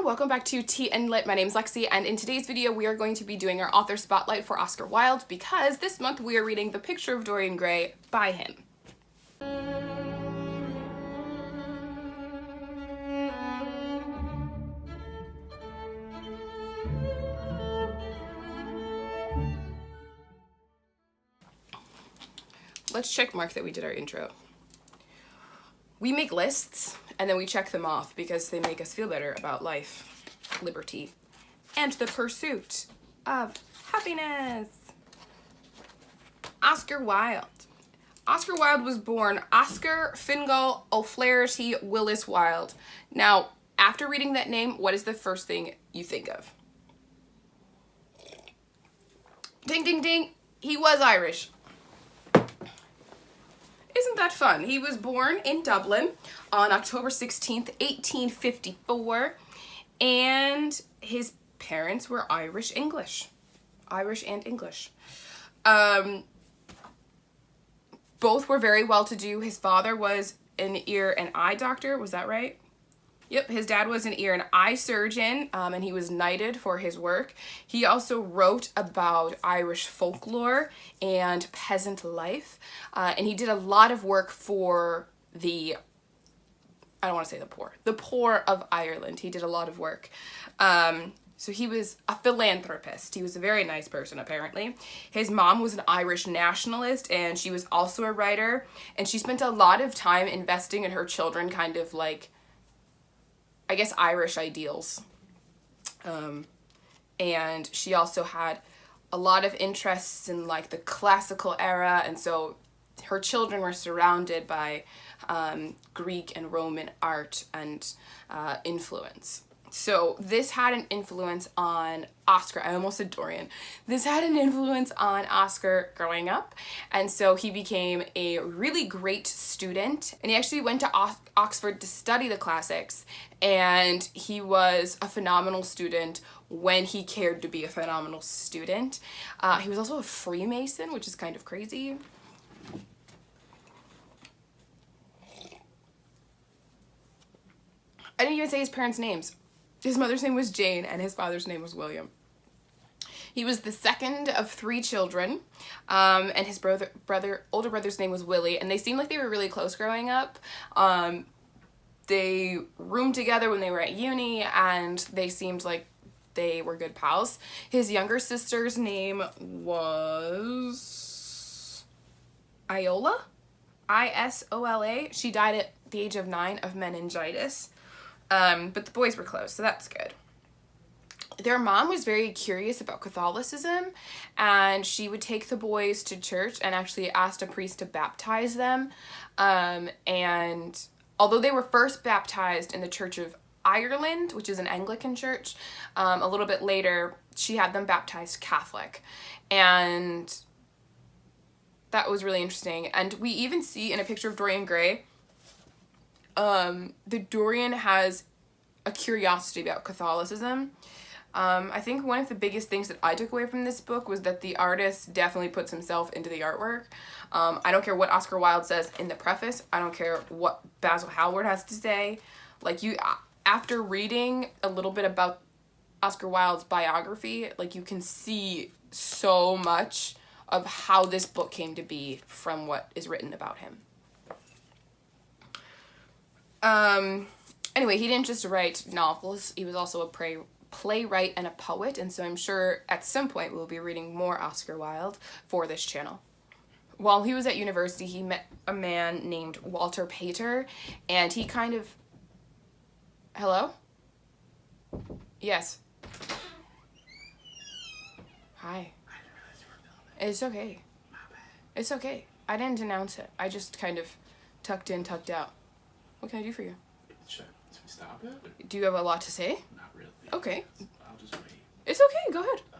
everyone, welcome back to Tea and Lit. My name is Lexi, and in today's video we are going to be doing our author spotlight for Oscar Wilde because this month we are reading The Picture of Dorian Gray by him. Let's check mark that we did our intro. We make lists and then we check them off because they make us feel better about life, liberty, and the pursuit of happiness. Oscar Wilde. Oscar Wilde was born Oscar Fingal O'Flaherty Willis Wilde. Now, after reading that name, what is the first thing you think of? Ding, ding, ding. He was Irish. Isn't that fun? He was born in Dublin on October 16th, 1854, and his parents were Irish and English. Both were very well-to-do. His father was an ear and eye doctor, was that right? Yep, his dad was an ear and eye surgeon, and he was knighted for his work. He also wrote about Irish folklore and peasant life, and he did a lot of work for the, I don't want to say the poor of Ireland. He did a lot of work. So he was a philanthropist. He was a very nice person, apparently. His mom was an Irish nationalist, and she was also a writer, and she spent a lot of time investing in her children, kind of like, I guess, Irish ideals. And she also had a lot of interests in like the classical era, and so her children were surrounded by Greek and Roman art and influence. So this had an influence on Oscar. I almost said Dorian. This had an influence on Oscar growing up, and so he became a really great student, and he actually went to Oxford to study the classics, and he was a phenomenal student when he cared to be a phenomenal student. He was also a Freemason, which is kind of crazy. I didn't even say his parents' names. His mother's name was Jane, and his father's name was William. He was the second of 3 children, and his older brother's name was Willie, and they seemed like they were really close growing up. They roomed together when they were at uni, and they seemed like they were good pals. His younger sister's name was Iola, Isola. She died at the age of 9 of meningitis. But the boys were close, so that's good. Their mom was very curious about Catholicism, and she would take the boys to church and actually asked a priest to baptize them. And although they were first baptized in the Church of Ireland, which is an Anglican church, a little bit later, she had them baptized Catholic. And that was really interesting. And we even see in a picture of Dorian Gray, the Dorian has a curiosity about Catholicism. I think one of the biggest things that I took away from this book was that the artist definitely puts himself into the artwork. I don't care what Oscar Wilde says in the preface. I don't care what Basil Hallward has to say. Like, after reading a little bit about Oscar Wilde's biography, like, you can see so much of how this book came to be from what is written about him. Anyway, he didn't just write novels, he was also a playwright and a poet, and so I'm sure at some point we'll be reading more Oscar Wilde for this channel. While he was at university, he met a man named Walter Pater, and he kind of... Hello? Yes. Hi. I didn't realize you were filming. It's okay. My bad. It's okay. I didn't announce it. I just kind of tucked in, tucked out. What can I do for you? Should we stop it? Do you have a lot to say? Not really. Okay. I'll just wait. It's okay, go ahead. Uh,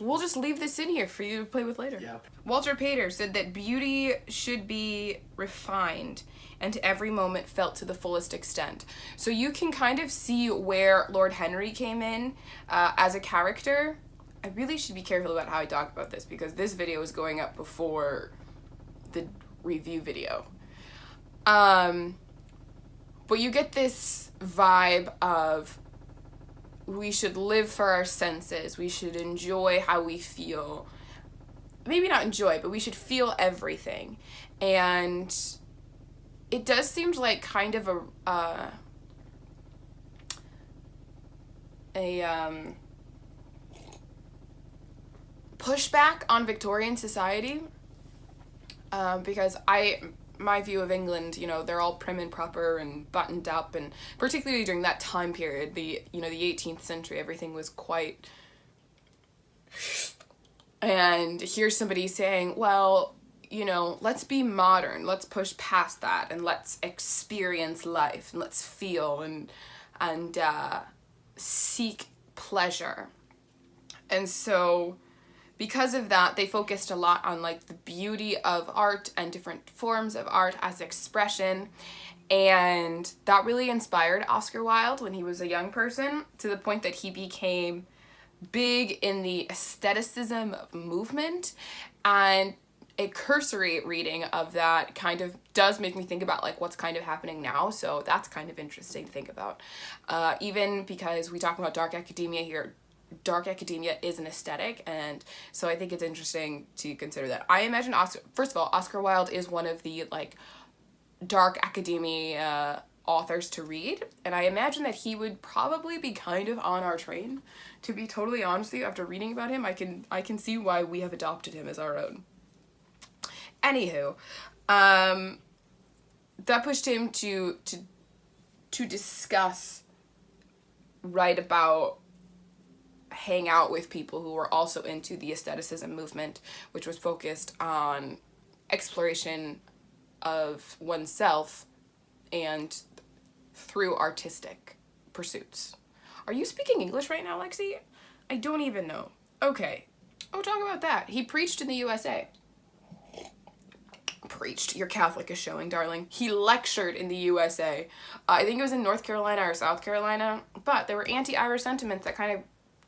We'll just leave this in here for you to play with later. Yeah. Walter Pater said that beauty should be refined and every moment felt to the fullest extent. So you can kind of see where Lord Henry came in as a character. I really should be careful about how I talk about this because this video is going up before the review video. But you get this vibe of we should live for our senses. We should enjoy how we feel. Maybe not enjoy, but we should feel everything. And it does seem like kind of a pushback on Victorian society, because my view of England, you know, they're all prim and proper and buttoned up, and particularly during that time period, the 18th century, everything was quite. And here's somebody saying, well, you know, let's be modern, let's push past that, and let's experience life, and let's feel and seek pleasure. And so because of that, they focused a lot on like the beauty of art and different forms of art as expression. And that really inspired Oscar Wilde when he was a young person, to the point that he became big in the aestheticism movement. And a cursory reading of that kind of does make me think about like what's kind of happening now. So that's kind of interesting to think about. Even because we talk about dark academia here, dark academia is an aesthetic, and so I think it's interesting to consider that. I imagine first of all, Oscar Wilde is one of the like dark academia authors to read, and I imagine that he would probably be kind of on our train. To be totally honest with you, after reading about him, I can see why we have adopted him as our own. Anywho, that pushed him to discuss, write about, hang out with people who were also into the aestheticism movement, which was focused on exploration of oneself and through artistic pursuits. Are you speaking English right now, Lexi? I don't even know. Okay. Oh, talk about that. He preached in the USA. Preached. Your Catholic is showing, darling. He lectured in the USA. I think it was in North Carolina or South Carolina, but there were anti-Irish sentiments that kind of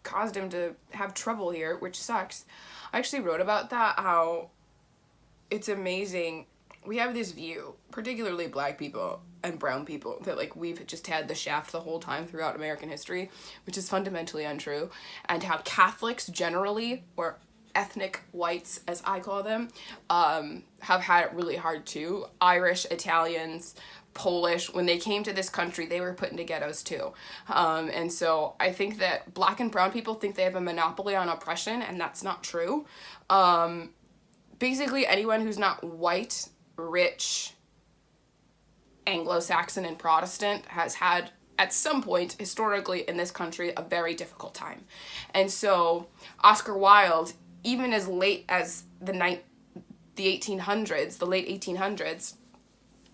caused him to have trouble here, which sucks. I actually wrote about that, how it's amazing. We have this view, particularly black people and brown people, that like we've just had the shaft the whole time throughout American history, which is fundamentally untrue, and how Catholics generally, or ethnic whites as I call them, have had it really hard too. Irish, Italians, Polish, when they came to this country, they were put into ghettos too. And so I think that black and brown people think they have a monopoly on oppression, and that's not true. Basically, anyone who's not white, rich, Anglo-Saxon, and Protestant has had, at some point, historically, in this country, a very difficult time. And so Oscar Wilde, even as late as the late 1800s,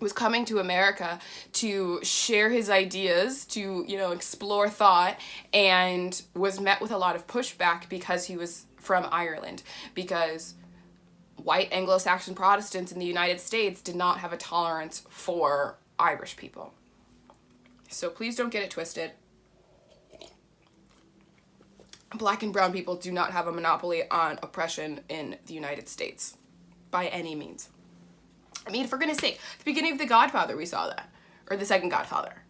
was coming to America to share his ideas, to, you know, explore thought, and was met with a lot of pushback because he was from Ireland, because white Anglo-Saxon Protestants in the United States did not have a tolerance for Irish people. So please don't get it twisted. Black and brown people do not have a monopoly on oppression in the United States, by any means. I mean, for goodness sake, at the beginning of The Godfather we saw that. Or the second Godfather.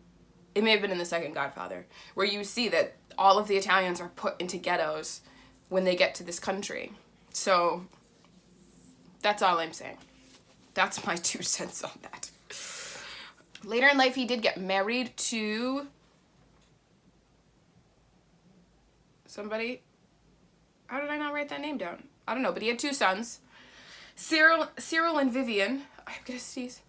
It may have been in the second Godfather, where you see that all of the Italians are put into ghettos when they get to this country. So that's all I'm saying. That's my 2 cents on that. Later in life, he did get married to somebody. How did I not write that name down? I don't know, but he had 2 sons. Cyril and Vivian. I'm gonna sneeze.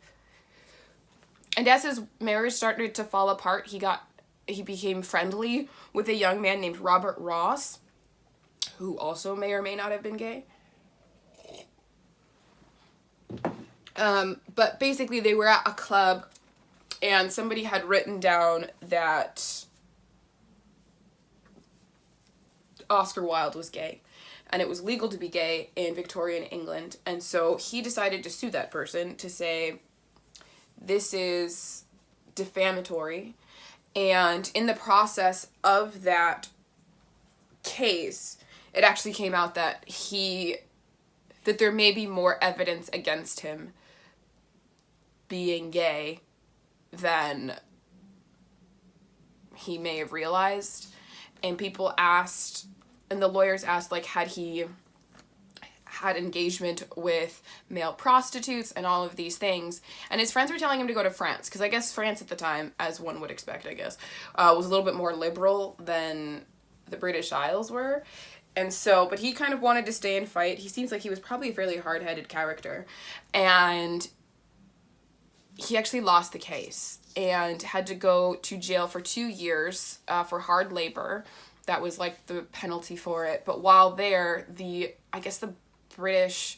And as his marriage started to fall apart, he became friendly with a young man named Robert Ross, who also may or may not have been gay. But basically they were at a club, and somebody had written down that Oscar Wilde was gay, and it was legal to be gay in Victorian England. And so he decided to sue that person to say, this is defamatory. And in the process of that case, it actually came out that there may be more evidence against him being gay than he may have realized. and people asked, and the lawyers asked, like, had he had engagement with male prostitutes and all of these things. And his friends were telling him to go to France, because I guess France at the time, as one would expect, I guess, was a little bit more liberal than the British Isles were. And so, but he kind of wanted to stay and fight. He seems like he was probably a fairly hard-headed character. And he actually lost the case and had to go to jail for 2 years for hard labor. That was like the penalty for it. But while there, I guess the British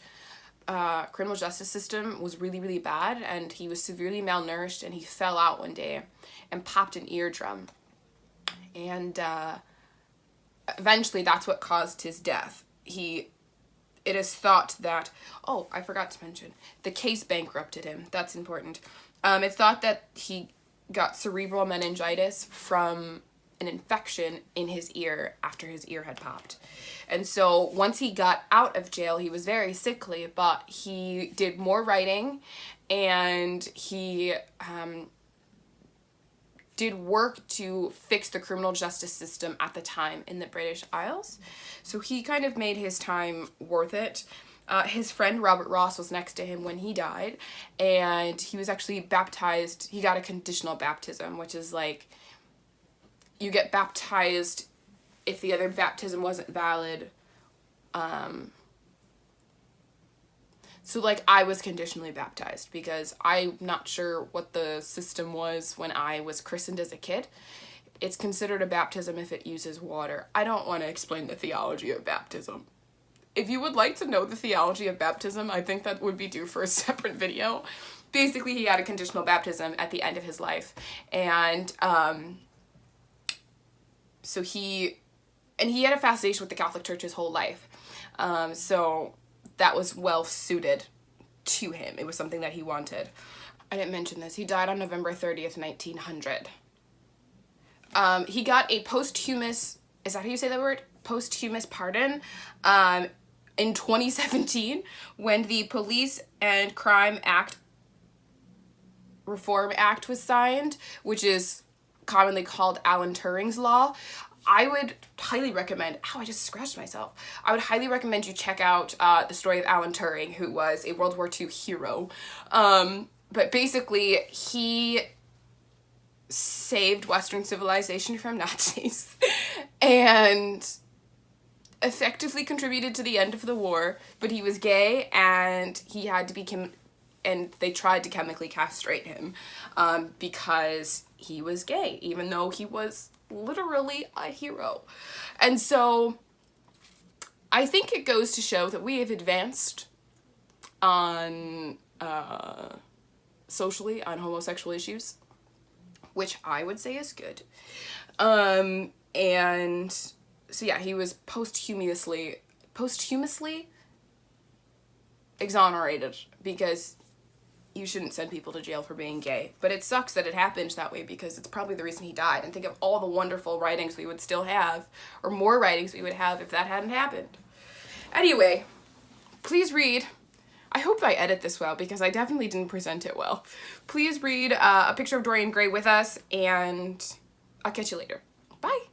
criminal justice system was really, really bad, and he was severely malnourished, and he fell out one day and popped an eardrum. And eventually that's what caused his death. It is thought that, oh, I forgot to mention, the case bankrupted him. That's important. It's thought that he got cerebral meningitis from an infection in his ear after his ear had popped. And so once he got out of jail, he was very sickly, but he did more writing, and he did work to fix the criminal justice system at the time in the British Isles. So he kind of made his time worth it. His friend Robert Ross was next to him when he died, and he was actually baptized. He got a conditional baptism, which is like, you get baptized if the other baptism wasn't valid. So like, I was conditionally baptized because I'm not sure what the system was when I was christened as a kid. It's considered a baptism if it uses water. I don't want to explain the theology of baptism. If you would like to know the theology of baptism, I think that would be due for a separate video. Basically, he had a conditional baptism at the end of his life, and so he had a fascination with the Catholic Church his whole life. So that was well suited to him. It was something that he wanted. I didn't mention this. He died on November 30th, 1900. He got a posthumous, is that how you say that word? Posthumous pardon in 2017 when the Police and Crime Act Reform Act was signed, which is commonly called Alan Turing's Law. I would highly recommend, I just scratched myself. I would highly recommend you check out the story of Alan Turing, who was a World War II hero. But basically, he saved Western civilization from Nazis and effectively contributed to the end of the war, but he was gay, and he had to be and they tried to chemically castrate him because he was gay, even though he was literally a hero. And so I think it goes to show that we have advanced on socially on homosexual issues, which I would say is good. And so yeah, he was posthumously exonerated, because you shouldn't send people to jail for being gay. But it sucks that it happened that way, because it's probably the reason he died. And think of all the wonderful writings we would still have, or more writings we would have if that hadn't happened. Anyway, please read. I hope I edit this well, because I definitely didn't present it well. Please read A Picture of Dorian Gray with us, and I'll catch you later. Bye!